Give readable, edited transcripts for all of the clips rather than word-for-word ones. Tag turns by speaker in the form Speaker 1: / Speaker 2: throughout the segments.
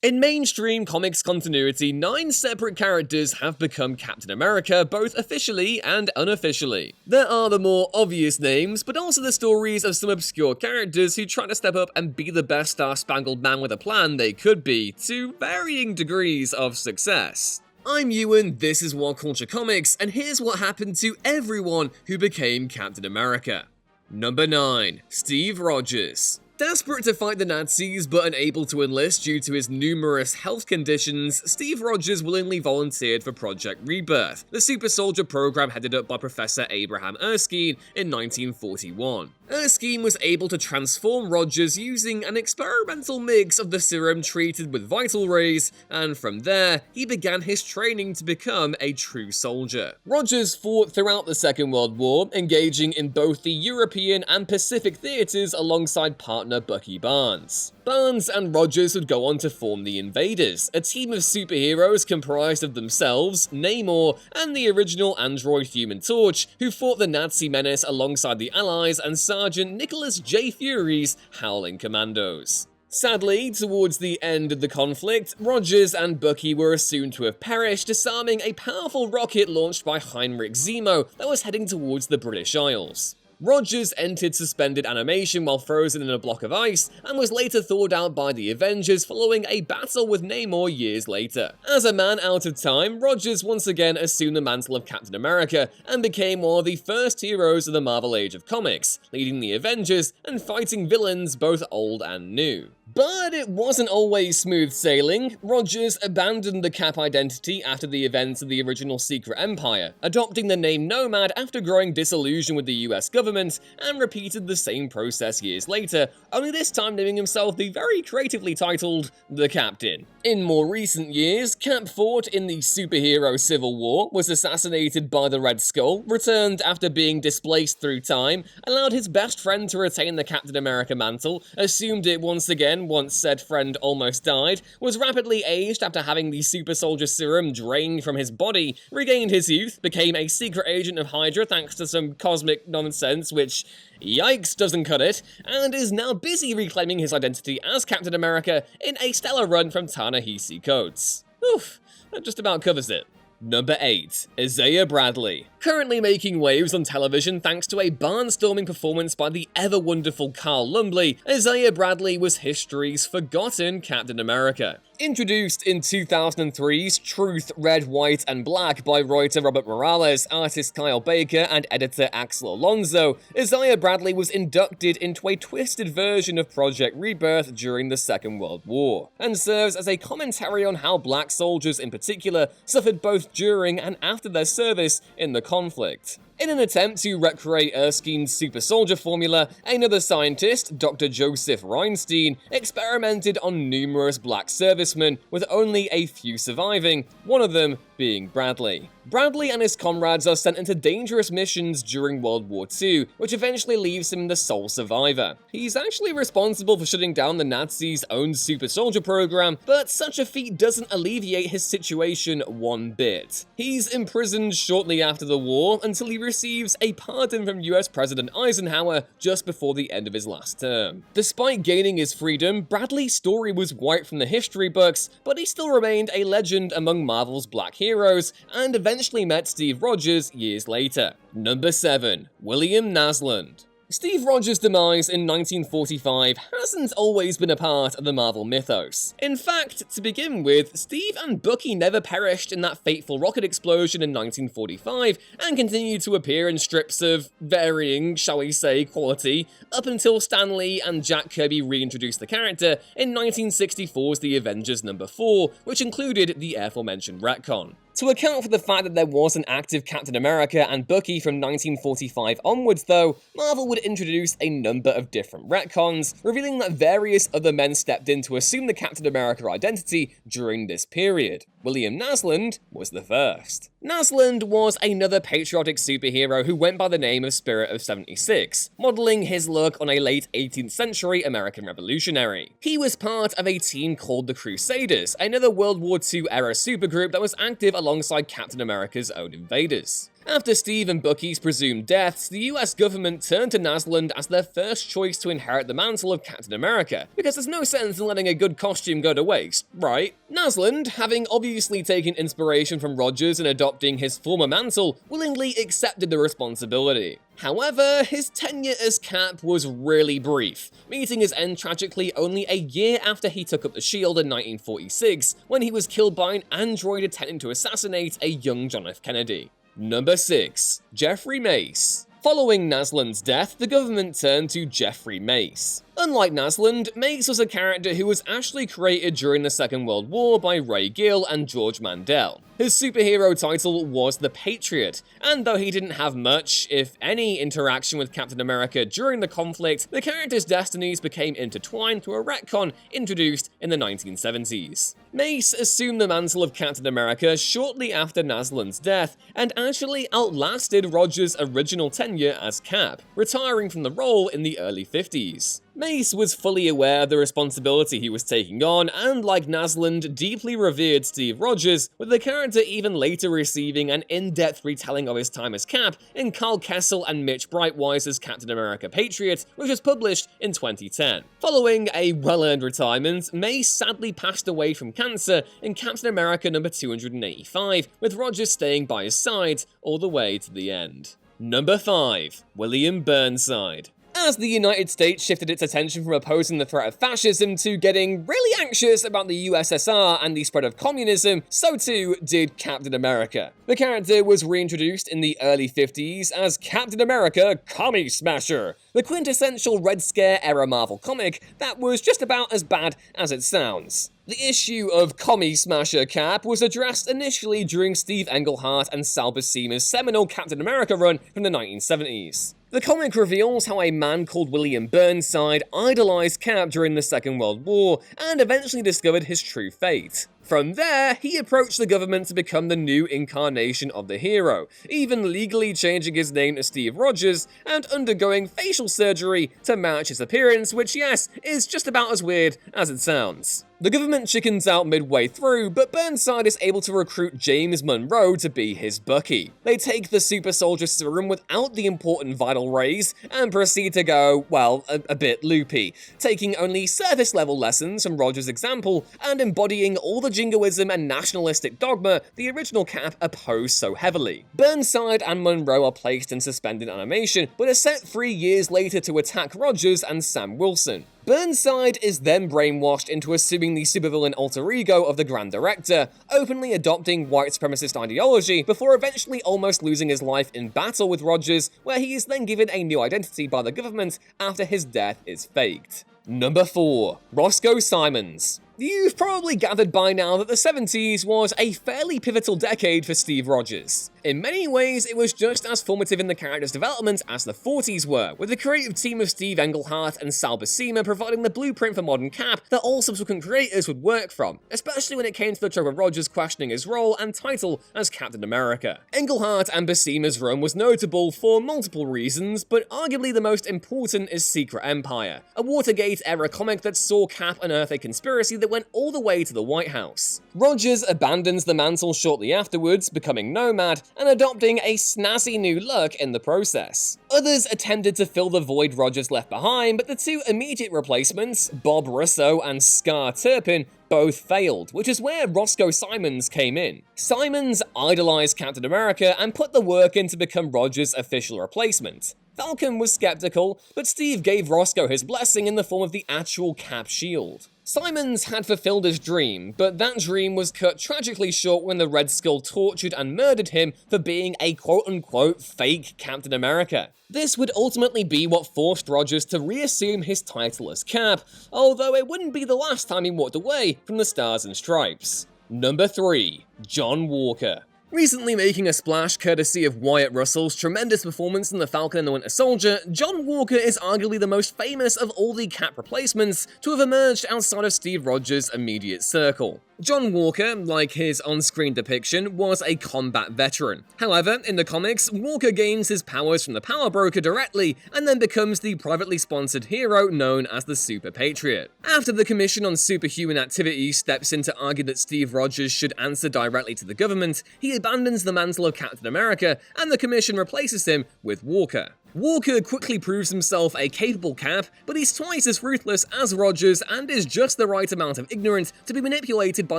Speaker 1: In mainstream comics continuity, 9 separate characters have become Captain America, both officially and unofficially. There are the more obvious names, but also the stories of some obscure characters who try to step up and be the best Star-Spangled Man with a plan they could be, to varying degrees of success. I'm Ewan, this is What Culture Comics, and here's what happened to everyone who became Captain America. Number 9. Steve Rogers. Desperate to fight the Nazis but unable to enlist due to his numerous health conditions, Steve Rogers willingly volunteered for Project Rebirth, the super soldier program headed up by Professor Abraham Erskine in 1941. Erskine was able to transform Rogers using an experimental mix of the serum treated with vital rays, and from there, he began his training to become a true soldier. Rogers fought throughout the Second World War, engaging in both the European and Pacific theaters alongside partner Bucky Barnes. Barnes and Rogers would go on to form the Invaders, a team of superheroes comprised of themselves, Namor, and the original android Human Torch, who fought the Nazi menace alongside the Allies and Sergeant Nicholas J. Fury's Howling Commandos. Sadly, towards the end of the conflict, Rogers and Bucky were assumed to have perished, disarming a powerful rocket launched by Heinrich Zemo that was heading towards the British Isles. Rogers entered suspended animation while frozen in a block of ice, and was later thawed out by the Avengers following a battle with Namor years later. As a man out of time, Rogers once again assumed the mantle of Captain America, and became one of the first heroes of the Marvel Age of Comics, leading the Avengers and fighting villains both old and new. But it wasn't always smooth sailing. Rogers abandoned the Cap identity after the events of the original Secret Empire, adopting the name Nomad after growing disillusioned with the US government, and repeated the same process years later, only this time naming himself the very creatively titled The Captain. In more recent years, Cap fought in the superhero Civil War, was assassinated by the Red Skull, returned after being displaced through time, allowed his best friend to retain the Captain America mantle, assumed it once again once said friend almost died, was rapidly aged after having the super soldier serum drained from his body, regained his youth, became a secret agent of Hydra thanks to some cosmic nonsense which, yikes, doesn't cut it, and is now busy reclaiming his identity as Captain America in a stellar run from Ta-Nehisi Coates. Oof, that just about covers it. Number 8. Isaiah Bradley. Currently making waves on television thanks to a barnstorming performance by the ever-wonderful Carl Lumbly, Isaiah Bradley was history's forgotten Captain America. Introduced in 2003's Truth, Red, White, and Black by writer Robert Morales, artist Kyle Baker, and editor Axel Alonso, Isaiah Bradley was inducted into a twisted version of Project Rebirth during the Second World War, and serves as a commentary on how black soldiers in particular suffered both during and after their service in the conflict. In an attempt to recreate Erskine's super soldier formula, another scientist, Dr. Joseph Reinstein, experimented on numerous black servicemen, with only a few surviving, one of them being Bradley. Bradley and his comrades are sent into dangerous missions during World War II, which eventually leaves him the sole survivor. He's actually responsible for shutting down the Nazis' own super soldier program, but such a feat doesn't alleviate his situation one bit. He's imprisoned shortly after the war until he receives a pardon from US President Eisenhower just before the end of his last term. Despite gaining his freedom, Bradley's story was wiped from the history books, but he still remained a legend among Marvel's black heroes, and eventually met Steve Rogers years later. Number 7. William NASLUND. Steve Rogers' demise in 1945 hasn't always been a part of the Marvel mythos. In fact, to begin with, Steve and Bucky never perished in that fateful rocket explosion in 1945, and continued to appear in strips of varying, shall we say, quality, up until Stan Lee and Jack Kirby reintroduced the character in 1964's The Avengers number 4, which included the aforementioned retcon. To account for the fact that there was an active Captain America and Bucky from 1945 onwards though, Marvel would introduce a number of different retcons, revealing that various other men stepped in to assume the Captain America identity during this period. William NASLUND was the first. NASLUND was another patriotic superhero who went by the name of Spirit of 76, modeling his look on a late 18th century American revolutionary. He was part of a team called the Crusaders, another World War II era supergroup that was active alongside Captain America's own Invaders. After Steve and Bucky's presumed deaths, the US government turned to NASLUND as their first choice to inherit the mantle of Captain America, because there's no sense in letting a good costume go to waste, right? NASLUND, having obviously taken inspiration from Rogers and adopting his former mantle, willingly accepted the responsibility. However, his tenure as Cap was really brief, meeting his end tragically only a year after he took up the shield in 1946, when he was killed by an android attempting to assassinate a young John F. Kennedy. Number 6. Jeffrey Mace. Following NASLUND's death, the government turned to Jeffrey Mace. Unlike NASLUND, Mace was a character who was actually created during the Second World War by Ray Gill and George Mandel. His superhero title was the Patriot, and though he didn't have much, if any, interaction with Captain America during the conflict, the character's destinies became intertwined through a retcon introduced in the 1970s. Mace assumed the mantle of Captain America shortly after NASLUND's death, and actually outlasted Rogers' original tenure as Cap, retiring from the role in the early 50s. Mace was fully aware of the responsibility he was taking on, and like NASLUND, deeply revered Steve Rogers, with the character even later receiving an in-depth retelling of his time as Cap in Carl Kessel and Mitch Breitweiser's Captain America Patriot, which was published in 2010. Following a well-earned retirement, Mace sadly passed away from cancer in Captain America number 285, with Rogers staying by his side all the way to the end. Number 5. William Burnside. As the United States shifted its attention from opposing the threat of fascism to getting really anxious about the USSR and the spread of communism, so too did Captain America. The character was reintroduced in the early 50s as Captain America Commie Smasher, the quintessential Red Scare era Marvel comic that was just about as bad as it sounds. The issue of Commie Smasher Cap was addressed initially during Steve Englehart and Sal Buscema's seminal Captain America run from the 1970s. The comic reveals how a man called William Burnside idolized Cap during the Second World War and eventually discovered his true fate. From there, he approached the government to become the new incarnation of the hero, even legally changing his name to Steve Rogers and undergoing facial surgery to match his appearance, which, yes, is just about as weird as it sounds. The government chickens out midway through, but Burnside is able to recruit James Monroe to be his Bucky. They take the super soldier serum without the important vital rays and proceed to go, well, a bit loopy, taking only surface level lessons from Rogers' example and embodying all the jingoism and nationalistic dogma the original Cap opposed so heavily. Burnside and Monroe are placed in suspended animation, but are set free years later to attack Rogers and Sam Wilson. Burnside is then brainwashed into assuming the supervillain alter ego of the Grand Director, openly adopting white supremacist ideology before eventually almost losing his life in battle with Rogers, where he is then given a new identity by the government after his death is faked. Number 4. Roscoe Simons. You've probably gathered by now that the 70s was a fairly pivotal decade for Steve Rogers. In many ways, it was just as formative in the character's development as the 40s were, with the creative team of Steve Englehart and Sal Buscema providing the blueprint for modern Cap that all subsequent creators would work from, especially when it came to the trope of Rogers questioning his role and title as Captain America. Englehart and Buscema's run was notable for multiple reasons, but arguably the most important is Secret Empire, a Watergate-era comic that saw Cap unearth a conspiracy that went all the way to the White House. Rogers abandons the mantle shortly afterwards, becoming Nomad, and adopting a snazzy new look in the process. Others attempted to fill the void Rogers left behind, but the two immediate replacements, Bob Russo and Scar Turpin, both failed, which is where Roscoe Simons came in. Simons idolized Captain America and put the work in to become Rogers' official replacement. Falcon was skeptical, but Steve gave Roscoe his blessing in the form of the actual Cap shield. Simons had fulfilled his dream, but that dream was cut tragically short when the Red Skull tortured and murdered him for being a quote-unquote fake Captain America. This would ultimately be what forced Rogers to reassume his title as Cap, although it wouldn't be the last time he walked away from the Stars and Stripes. Number 3. John Walker. Recently making a splash courtesy of Wyatt Russell's tremendous performance in The Falcon and the Winter Soldier, John Walker is arguably the most famous of all the Cap replacements to have emerged outside of Steve Rogers' immediate circle. John Walker, like his on-screen depiction, was a combat veteran. However, in the comics, Walker gains his powers from the Power Broker directly, and then becomes the privately sponsored hero known as the Super Patriot. After the Commission on Superhuman Activities steps in to argue that Steve Rogers should answer directly to the government, he abandons the mantle of Captain America, and the Commission replaces him with Walker. Walker quickly proves himself a capable Cap, but he's twice as ruthless as Rogers and is just the right amount of ignorant to be manipulated by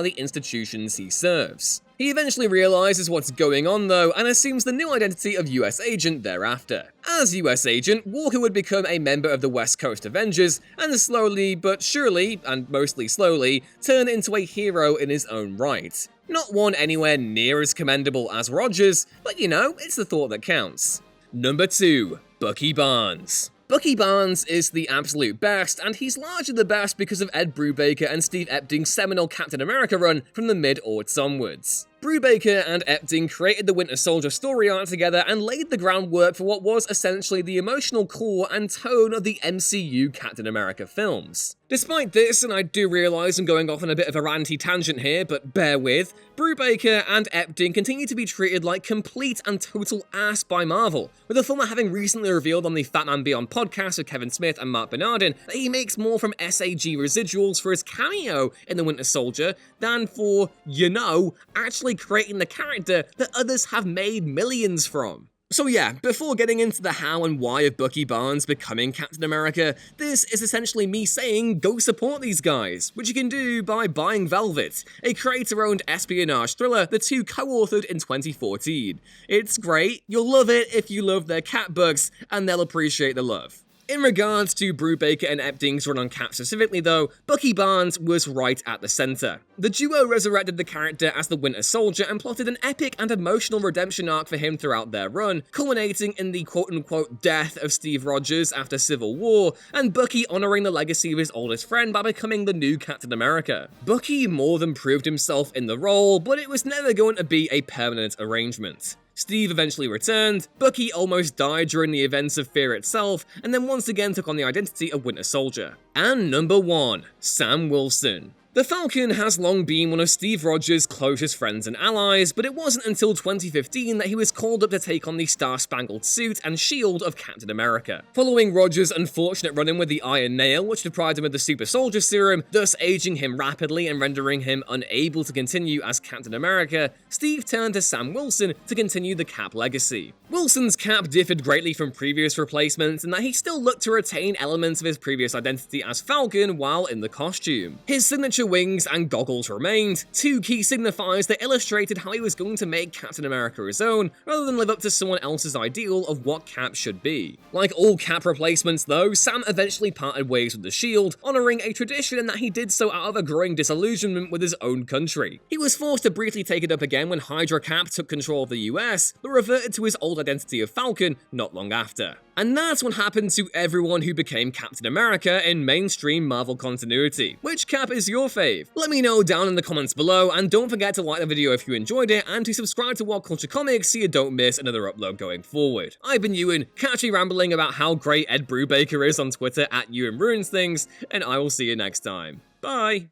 Speaker 1: the institutions he serves. He eventually realizes what's going on though, and assumes the new identity of US Agent thereafter. As US Agent, Walker would become a member of the West Coast Avengers, and slowly but surely, and mostly slowly, turn into a hero in his own right. Not one anywhere near as commendable as Rogers, but you know, it's the thought that counts. Number 2. Bucky Barnes. Bucky Barnes is the absolute best, and he's largely the best because of Ed Brubaker and Steve Epting's seminal Captain America run from the mid-aughts onwards. Brubaker and Epting created the Winter Soldier story arc together and laid the groundwork for what was essentially the emotional core and tone of the MCU Captain America films. Despite this, and I do realise I'm going off on a bit of a ranty tangent here, but bear with, Brubaker and Epting continue to be treated like complete and total ass by Marvel, with the former having recently revealed on the Fat Man Beyond podcast with Kevin Smith and Mark Bernardin that he makes more from SAG residuals for his cameo in The Winter Soldier than for, actually creating the character that others have made millions from. So yeah, before getting into the how and why of Bucky Barnes becoming Captain America, this is essentially me saying go support these guys, which you can do by buying Velvet, a creator-owned espionage thriller the two co-authored in 2014. It's great, you'll love it if you love their cat books, and they'll appreciate the love. In regards to Brubaker and Epting's run on Cap specifically though, Bucky Barnes was right at the centre. The duo resurrected the character as the Winter Soldier and plotted an epic and emotional redemption arc for him throughout their run, culminating in the quote-unquote death of Steve Rogers after Civil War, and Bucky honouring the legacy of his oldest friend by becoming the new Captain America. Bucky more than proved himself in the role, but it was never going to be a permanent arrangement. Steve eventually returned, Bucky almost died during the events of Fear itself, and then once again took on the identity of Winter Soldier. And number 1, Sam Wilson. The Falcon has long been one of Steve Rogers' closest friends and allies, but it wasn't until 2015 that he was called up to take on the Star-Spangled Suit and shield of Captain America. Following Rogers' unfortunate run-in with the Iron Nail, which deprived him of the Super Soldier Serum, thus aging him rapidly and rendering him unable to continue as Captain America, Steve turned to Sam Wilson to continue the Cap legacy. Wilson's Cap differed greatly from previous replacements in that he still looked to retain elements of his previous identity as Falcon while in the costume. His signature wings and goggles remained, two key signifiers that illustrated how he was going to make Captain America his own, rather than live up to someone else's ideal of what Cap should be. Like all Cap replacements though, Sam eventually parted ways with the Shield, honouring a tradition in that he did so out of a growing disillusionment with his own country. He was forced to briefly take it up again when Hydra Cap took control of the US, but reverted to his old identity of Falcon not long after. And that's what happened to everyone who became Captain America in mainstream Marvel continuity. Which Cap is your fave? Let me know down in the comments below, and don't forget to like the video if you enjoyed it, and to subscribe to What Culture Comics so you don't miss another upload going forward. I've been Ewan, catch me rambling about how great Ed Brubaker is on Twitter at EwanRuinsThings, and I will see you next time. Bye!